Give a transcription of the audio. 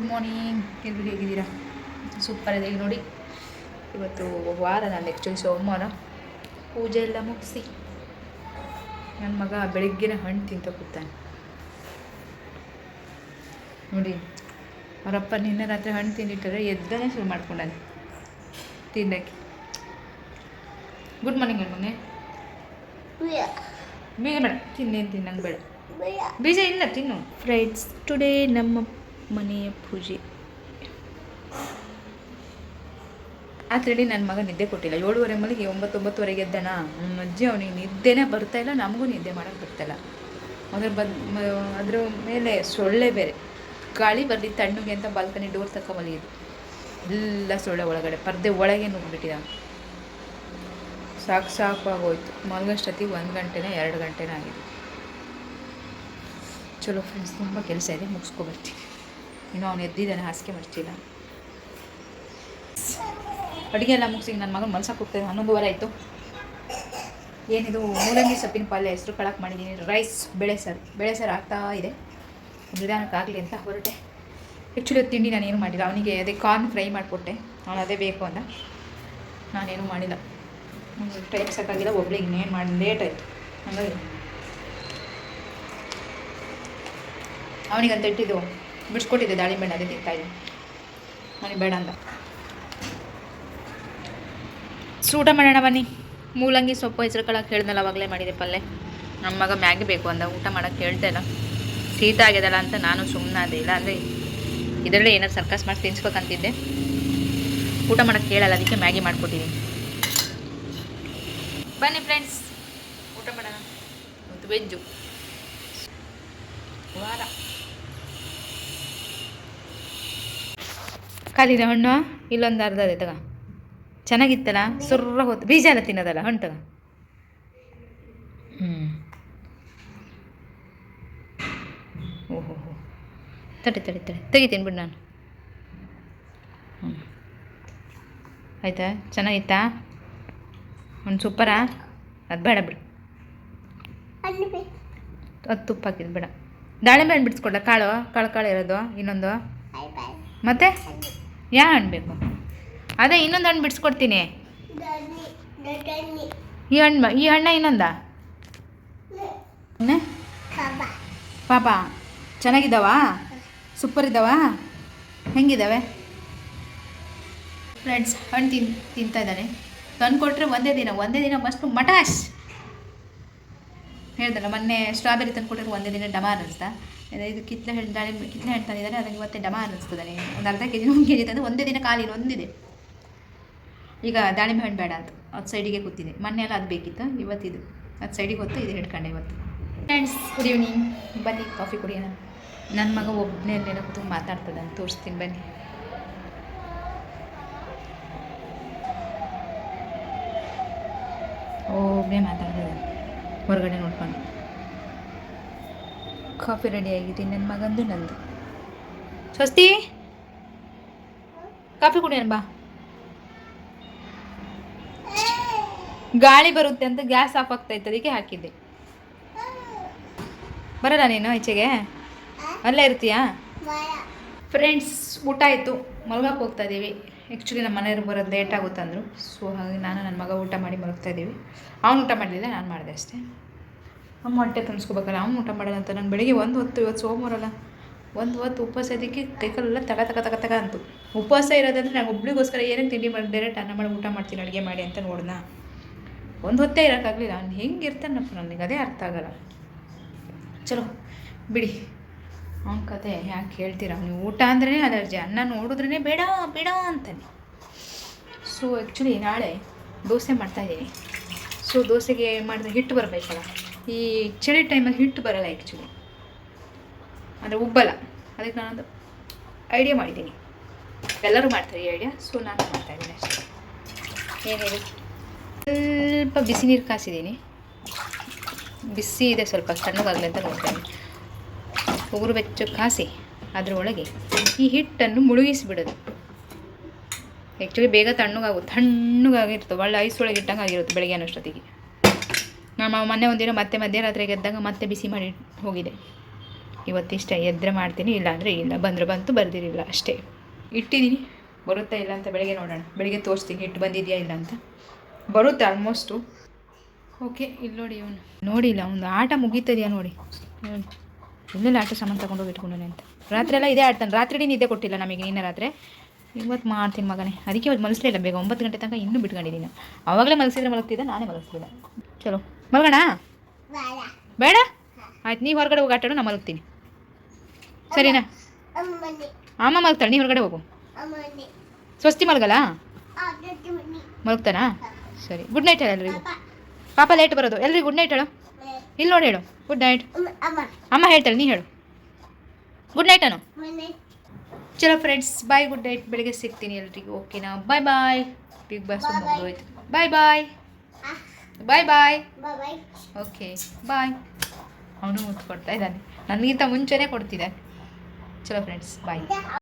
Good morning, ಎಲ್ಲರೂ ಹೇಗಿದ್ದೀರಾ? Super ಇದೆ. ಈಗ ನೋಡಿ, ಇವತ್ತು ವಾರ, ನಾನು ಆ್ಯಕ್ಚುಲಿ ಸೋಮವಾರ ಪೂಜೆ ಎಲ್ಲ ಮುಗಿಸಿ ನನ್ನ ಮಗ ಬೆಳಿಗ್ಗೆನೇ ಹಣ್ಣು ತಿಂತ ಕೂತಾನೆ ನೋಡಿ. ಅವರಪ್ಪ ನಿನ್ನೆ ರಾತ್ರಿ ಹಣ್ಣು ತಿಂದಿಟ್ಟರೆ ಎದ್ದನೇ ಶುರು ಮಾಡ್ಕೊಂಡಾನೆ ತಿನ್ನಕ್ಕೆ. ಗುಡ್ ಮಾರ್ನಿಂಗ್ ಮನೆ. ಬೀಜ ಬೇಡ, ತಿನ್ನೇನು ತಿನ್ನಂಗೆ ಬೇಡ, ಬೀಜ ಇಲ್ಲ ತಿನ್ನು. ಫ್ರೈಡ್ಸ್ ಟುಡೇ ನಮ್ಮ ಮನೆಯ ಪೂಜೆ. ರಾತ್ರಿ ನನ್ನ ಮಗ ನಿದ್ದೆ ಕೊಟ್ಟಿಲ್ಲ. 7:30 ಮಲ್ಲಿಗೆ 9-9:30 ಎದ್ದಣ. ನಮ್ಮ ಅಜ್ಜಿ ಅವನಿಗೆ ನಿದ್ದೆನೇ ಬರ್ತಾಯಿಲ್ಲ, ನಮಗೂ ನಿದ್ದೆ ಮಾಡೋಕ್ಕೆ ಬರ್ತಾಯಿಲ್ಲ. ಅದ್ರ ಮೇಲೆ ಸೊಳ್ಳೆ ಬೇರೆ, ಗಾಳಿ ಬರಲಿ ತಣ್ಣಗೆ ಅಂತ ಬಾಲ್ಕನಿ ಡೋರ್ ತಕ್ಕ ಮಲಗಿದ್ದು ಎಲ್ಲ ಸೊಳ್ಳೆ ಒಳಗಡೆ, ಪರ್ದೆ ಒಳಗೆ ನುಗ್ಗಿಬಿಟ್ಟಿದ. ಸಾಕು ಆಗೋಯ್ತು. ಮಲಗೋಷ್ಟೊತ್ತಿಗೆ 1 ಗಂಟೆನೇ 2 ಗಂಟೆನೇ ಆಗಿದೆ. ಚಲೋ ಫ್ರೆಂಡ್ಸ್, ತುಂಬ ಕೆಲಸ ಇದೆ, ಮುಗಿಸ್ಕೊಬರ್ತೀನಿ. ಇನ್ನೂ ಅವನು ಎದ್ದಿದ್ದಾನೆ, ಹಾಸಿಗೆ ಮರ್ಚಿಲ್ಲ. ಅಡುಗೆ ಎಲ್ಲ ಮುಗಿಸಿ ನನ್ನ ಮಗನ ಮಲ್ಸಕ್ಕೆ ಹೋಗ್ತಾಯಿದ್ದೆ. 11:30 ಆಯಿತು. ಏನಿದು ಮೂಲಂಗಿ ಸೊಪ್ಪಿನ ಪಲ್ಯ, ಹೆಸರು ಕಾಳಕ್ಕೆ ಮಾಡಿದ್ದೀನಿ. ರೈಸ್, ಬೇಳೆ ಸಾರು ಆಗ್ತಾ ಇದೆ. ನಿಧಾನಕ್ಕಾಗಲಿ ಅಂತ ಹೊರಟೆ. ಆ್ಯಕ್ಚುಲಿ ತಿಂಡಿ ನಾನೇನು ಮಾಡಿಲ್ಲ. ಅವನಿಗೆ ಅದೇ ಕಾರ್ನ್ ಫ್ರೈ ಮಾಡಿಕೊಟ್ಟೆ, ಅವನು ಅದೇ ಬೇಕು ಅಂದ. ನಾನೇನು ಮಾಡಿಲ್ಲ, ಟೈಮ್ ಸಾಕಾಗಿಲ್ಲ. ಒಬ್ಳಿಗೆ ಇನ್ನೇನು ಮಾಡಿ ಲೇಟ್ ಆಯಿತು. ಹಾಗಾಗಿ ಅವನಿಗಂತ ಇಟ್ಟಿದ್ದು ಬಿಡಿಸ್ಕೊಟ್ಟಿದ್ದೆ ದಾಳಿಂಬೆ, ಅದೇ ತಿಂತಾಯಿದ್ದೆ. ನನಗೆ ಬೇಡ ಅಂದ. ಊಟ ಮಾಡೋಣ ಬನ್ನಿ. ಮೂಲಂಗಿ ಸೊಪ್ಪು, ಹೆಸರು ಕಾಳಕ್ಕೆ ಹೇಳ್ದಲ್ಲ, ಅವಾಗಲೇ ಮಾಡಿದೆ ಪಲ್ಯ. ನಮ್ಮ ಮಗ ಮ್ಯಾಗಿ ಬೇಕು ಅಂದ, ಊಟ ಮಾಡೋಕ್ಕೆ ಹೇಳ್ತಾ ಇಲ್ಲ. ಶೀತ ಆಗ್ಯದಲ್ಲ ಅಂತ ನಾನು ಸುಮ್ಮನಾದೆ. ಇಲ್ಲ ಅಂದರೆ ಇದರಲ್ಲೇ ಏನಾದ್ರು ಸರ್ಕಸ್ ಮಾಡಿ ತಿನ್ಸ್ಬೇಕಂತಿದ್ದೆ. ಊಟ ಮಾಡೋಕ್ಕೆ ಕೇಳಲ್ಲ, ಅದಕ್ಕೆ ಮ್ಯಾಗಿ ಮಾಡಿಕೊಟ್ಟಿದ್ದೀನಿ. ಬನ್ನಿ ಫ್ರೆಂಡ್ಸ್, ಊಟ ಮಾಡೋಣ. ಮತ್ತು ವೆಜ್ಜು ವಾರ. ಖಾಲಿದೆ ಹಣ್ಣು, ಇಲ್ಲೊಂದು ಅರ್ಧ ಇದೆ ತಗ. ಚೆನ್ನಾಗಿತ್ತಲ್ಲ, ಸುರ್ರ ಹೊತ್ತು. ಬೀಜ ಎಲ್ಲ ತಿನ್ನೋದಲ್ಲ, ಹಣ್ಣು ತಗ. ಓಹೋ ತಡಿ ತೆಗಿತೀನಿ ಬಿಡು ನಾನು. ಆಯಿತಾ? ಚೆನ್ನಾಗಿತ್ತಾ? ಒಂದು ಸೂಪರಾ? ಅದು ಬೇಡ ಬಿಡು, ಅದು ತುಪ್ಪ ಹಾಕಿದ್ದು ಬೇಡ. ದಾಳಿಂಬೆ ಹಣ್ಣು ಬಿಡಿಸ್ಕೊಡ್ಲ? ಕಾಳು ಇರೋದು ಇನ್ನೊಂದು. ಮತ್ತೆ ಯಾವ ಹಣ್ಣು ಬೇಕು? ಅದೇ ಇನ್ನೊಂದು ಹಣ್ಣು ಬಿಡಿಸ್ಕೊಡ್ತೀನಿ. ಈ ಹಣ್ಣ ಇನ್ನೊಂದಾ? ಪಾಪ ಚೆನ್ನಾಗಿದ್ದಾವ? ಸೂಪರ್ ಇದ್ದಾವ? ಹೆಂಗಿದ್ದಾವೆ ಫ್ರೆಂಡ್ಸ್? ಹಣ್ಣು ತಿಂತಾ ಇದ್ದಾನೆ. ತಂದು ಕೊಟ್ಟರೆ ಒಂದೇ ದಿನ ಮಸ್ತ್ ಮಟಾಶ್. ಹೇಳ್ದಲ್ಲ ಮೊನ್ನೆ ಸ್ಟ್ರಾಬೆರಿ ತಂದು ಕೊಟ್ಟರೆ ಒಂದೇ ದಿನ ಡಮಾರ್ ಅನಿಸ್ತಾ. ಇದು ಕಿತ್ತಲೆ ಹಣ್ಣು ತಂದಿದ್ದಾನೆ, ಅದಕ್ಕೆ ಇವತ್ತೇ ಡಮಾರ್ ಅನಿಸ್ತದೆ. ಒಂದು ಅರ್ಧ ಕೆಜಿ 1 ಕೆಜಿ ತಂದು ಒಂದೇ ದಿನ ಖಾಲಿ ಒಂದಿದೆ. ಈಗ ದಾಳಿಂಬೆ ಹಣ್ಣು ಬೇಡ ಅಂತ ಅದು ಸೈಡಿಗೆ ಕೂತಿದೆ. ಮೊನ್ನೆ ಎಲ್ಲ ಅದು ಬೇಕಿತ್ತು, ಇವತ್ತಿದು ಅದು ಸೈಡಿಗೆ ಹೊತ್ತು ಇದು ಹಿಡ್ಕೊಂಡೆ ಇವತ್ತು. ಫ್ರೆಂಡ್ಸ್ ಗುಡ್ ಈವ್ನಿಂಗ್, ಬನ್ನಿ ಕಾಫಿ ಕುಡಿಯೋಣ. ನನ್ನ ಮಗ ಒಬ್ಬನೇ ಅಲ್ಲೇನೋ ಕೂತ್ಕೊಂಡು ಮಾತಾಡ್ತದೆ, ತೋರಿಸ್ತೀನಿ ಬನ್ನಿ. ಒಬ್ಬನೇ ಮಾತಾಡ್ತದೆ ಹೊರಗಡೆ ನೋಡ್ಕೊಂಡು. ಕಾಫಿ ರೆಡಿ ಆಗಿದೆ, ನನ್ನ ಮಗಂದು ನಂದು. ಸ್ವಸ್ತಿ ಕಾಫಿ ಕುಡಿಯೋಣ ಬಾ. ಗಾಳಿ ಬರುತ್ತೆ ಅಂತ ಗ್ಯಾಸ್ ಆಫ್ ಆಗ್ತಾಯಿತ್ತು, ಅದಕ್ಕೆ ಹಾಕಿದ್ದೆ. ಬರಲ್ಲ ನೀನು ಈಚೆಗೆ? ಅಲ್ಲೇ ಇರ್ತೀಯಾ? ಫ್ರೆಂಡ್ಸ್ ಊಟ ಆಯಿತು, ಮಲ್ಗಕ್ಕೆ ಹೋಗ್ತಾ ಇದ್ದೀವಿ. ಆ್ಯಕ್ಚುಲಿ ನಮ್ಮ ಮನೆಯವ್ರಿಗೆ ಬರೋದು ಲೇಟ್ ಆಗುತ್ತಂದರು. ಸೊ ಹಾಗೆ ನಾನು ನನ್ನ ಮಗ ಊಟ ಮಾಡಿ ಮಲಗ್ತಾ ಇದ್ದೀವಿ. ಅವ್ನು ಊಟ ಮಾಡಲಿಲ್ಲ, ನಾನು ಮಾಡಿದೆ ಅಷ್ಟೇ. ಅಮ್ಮ ಹೊಟ್ಟೆ ತುಂಬಿಸ್ಕೋಬೇಕಲ್ಲ, ಅವ್ನು ಊಟ ಮಾಡೋಲ್ಲ ಅಂತ. ನಾನು ಬೆಳಿಗ್ಗೆ 1 ಹೊತ್ತು, ಇವತ್ತು ಸೋಮವಾರಲ್ಲ, 1 ಹೊತ್ತು ಉಪವಾಸ ಇದಕ್ಕೆ ಕೈಕಲ್ಲೆಲ್ಲ ತಗ ಅಂತು. ಉಪವಾಸ ಇರೋದಂದರೆ ನಾನು ಒಬ್ಳಿಗೋಸ್ಕರ ಏನೇನು ತಿಂಡಿ ಮಾಡಿ ಡೈರೆಕ್ಟ್ ಅನ್ನ ಮಾಡಿ ಊಟ ಮಾಡ್ತೀನಿ ಅಡುಗೆ ಮಾಡಿ ಅಂತ ನೋಡ್ದ. 1 ಹೊತ್ತೇ ಇರೋಕ್ಕಾಗಲಿಲ್ಲ. ಅವ್ನು ಹೆಂಗಿರ್ತಾನಪ್ಪ, ನನಗೆ ಅದೇ ಅರ್ಥ ಆಗಲ್ಲ. ಚಲೋ ಬಿಡಿ, ಅವ್ನ ಕತೆ ಯಾಕೆ ಹೇಳ್ತೀರಾ? ನೀವು ಊಟ ಅಂದ್ರೇ ಅಲರ್ಜಿ, ಅನ್ನ ನೋಡಿದ್ರೇ ಬೇಡ ಅಂತಾನೆ. ಸೊ ಆ್ಯಕ್ಚುಲಿ ನಾಳೆ ದೋಸೆ ಮಾಡ್ತಾಯಿದ್ದೀನಿ. ಸೊ ದೋಸೆಗೆ ಮಾಡಿದ್ರೆ ಹಿಟ್ಟು ಬರಬೇಕಲ್ಲ. ಈ ಚಳಿ ಟೈಮಲ್ಲಿ ಹಿಟ್ಟು ಬರೋಲ್ಲ ಆ್ಯಕ್ಚುಲಿ, ಅಂದರೆ ಉಬ್ಬಲ್ಲ. ಅದಕ್ಕೆ ನಾನೊಂದು ಐಡಿಯಾ ಮಾಡಿದ್ದೀನಿ. ಎಲ್ಲರೂ ಮಾಡ್ತಾರೆ ಈ ಐಡಿಯಾ, ಸೊ ನಾನು ಮಾಡ್ತಾಯಿದ್ದೀನಿ ಅಷ್ಟೇ. ಏನಿದೆ, ಸ್ವಲ್ಪ ಬಿಸಿ ನೀರು ಕಾಸಿದ್ದೀನಿ. ಬಿಸಿ ಇದೆ, ಸ್ವಲ್ಪ ತಣ್ಣಗಾಗಲಿ ಅಂತ ನೋಡ್ತೀನಿ. ಉಗುರು ಬೆಚ್ಚಗೆ ಕಾಸಿ ಅದರೊಳಗೆ ಈ ಹಿಟ್ಟನ್ನು ಮುಳುಗಿಸಿಬಿಡೋದು. ಆ್ಯಕ್ಚುಲಿ ಬೇಗ ತಣ್ಣಗಾಗಿರ್ತವೆ, ಒಳ್ಳೆ ಐಸ್ ಒಳಗೆ ಇಟ್ಟಂಗೆ ಆಗಿರುತ್ತೆ ಬೆಳಗ್ಗೆ ಅನ್ನೋಷ್ಟೊತ್ತಿಗೆ. ನಮ್ಮ ಮೊನ್ನೆ ಒಂದಿನ ಮತ್ತೆ ಮಧ್ಯರಾತ್ರಿಗೆ ಎದ್ದಾಗ ಮತ್ತೆ ಬಿಸಿ ಮಾಡಿ ಹೋಗಿದೆ. ಇವತ್ತಿಷ್ಟ ಎದ್ರೆ ಮಾಡ್ತೀನಿ, ಇಲ್ಲಾಂದರೆ ಇಲ್ಲ, ಬಂದರೆ ಬಂತು, ಬರ್ದಿರಿಲ್ಲ ಅಷ್ಟೇ. ಇಟ್ಟಿದ್ದೀನಿ, ಬರುತ್ತಾ ಇಲ್ಲ ಅಂತ ಬೆಳಗ್ಗೆ ನೋಡೋಣ. ಬೆಳಗ್ಗೆ ತೋರಿಸ್ತೀನಿ ಹಿಟ್ಟು ಬಂದಿದೆಯಾ ಇಲ್ಲ ಅಂತ. ಬರುತ್ತೆ ಆಲ್ಮೋಸ್ಟು. ಓಕೆ, ಇಲ್ಲಿ ನೋಡಿ ಇವನು ನೋಡಿಲ್ಲ, ಒಂದು ಆಟ ಮುಗೀತದೆಯಾ ನೋಡಿ. ಇಲ್ಲೆಲ್ಲ ಆಟ ಸಾಮಾನು ತಗೊಂಡೋಗಿ ಇಟ್ಕೊಂಡಾನೆ ಅಂತ. ರಾತ್ರಿ ಎಲ್ಲ ಇದೇ ಆಡ್ತಾನೆ. ರಾತ್ರಿ ನಿದ್ದೆ ಕೊಟ್ಟಿಲ್ಲ ನಮಗೆ, ನಿನ್ನೆ ರಾತ್ರಿ. ಇವತ್ತು ಮಾಡ್ತೀನಿ ಮಗನೇ, ಅದಕ್ಕೆ ಇವತ್ತು ಮಲಗಿಸ್ಲಿಲ್ಲ ಬೇಗ. 9 ಗಂಟೆ ತನಕ ಇನ್ನೂ ಬಿಟ್ಕೊಂಡಿದ್ದೀನಿ. ಆವಾಗಲೇ ಮಲಗಿಸಿದ್ರೆ ಮಲಗ್ತಿದ್ದೆ, ನಾನೇ ಮಲಗಿಸ್ತಿದ್ದೆ. ಚಲೋ ಮಲಗೋಣ. ಬೇಡ ಆಯ್ತು, ನೀವು ಹೊರಗಡೆ ಹೋಗಿ ಆಟಾಡು, ನಾನು ಮಲಗ್ತೀನಿ. ಸರಿನಾ? ಅಮ್ಮ ಮಲಗ್ತಾಳೆ, ನೀವು ಹೊರಗಡೆ ಹೋಗು. ಸ್ವಸ್ತಿ ಮಲಗಲ್ಲ? ಮಲಗ್ತಾನಾ? ಸರಿ, ಗುಡ್ ನೈಟ್ ಹೇಳು ಎಲ್ರಿಗೂ. ಪಾಪ ಲೇಟ್ ಬರೋದು, ಎಲ್ರಿಗೂ ಗುಡ್ ನೈಟ್ ಹೇಳು. ಇಲ್ಲಿ ನೋಡಿ ಹೇಳು, ಗುಡ್ ನೈಟ್. ಅಮ್ಮ ಹೇಳ್ತಾಳೆ, ನೀ ಹೇಳು ಗುಡ್ ನೈಟ್ ಅನು. ಚಲೋ ಫ್ರೆಂಡ್ಸ್, ಬಾಯ್, ಗುಡ್ ನೈಟ್. ಬೆಳಿಗ್ಗೆ ಸಿಗ್ತೀನಿ ಎಲ್ರಿಗೂ, ಓಕೆನಾ? ಬಾಯ್ ಬಾಯ್. ಬಿಗ್ ಬಾಸ್ ಮುಗಿದೋಯ್ತು. Bye bye bye bye. Okay bye. ಅವನು ಮುತ್ತು ಕೊಡ್ತಾ ಇದ್ದಾನೆ, ನನಗಿಂತ ಮುಂಚೆನೇ ಕೊಡ್ತಿದ್ದಾನೆ. ಚಲೋ ಫ್ರೆಂಡ್ಸ್, ಬಾಯ್.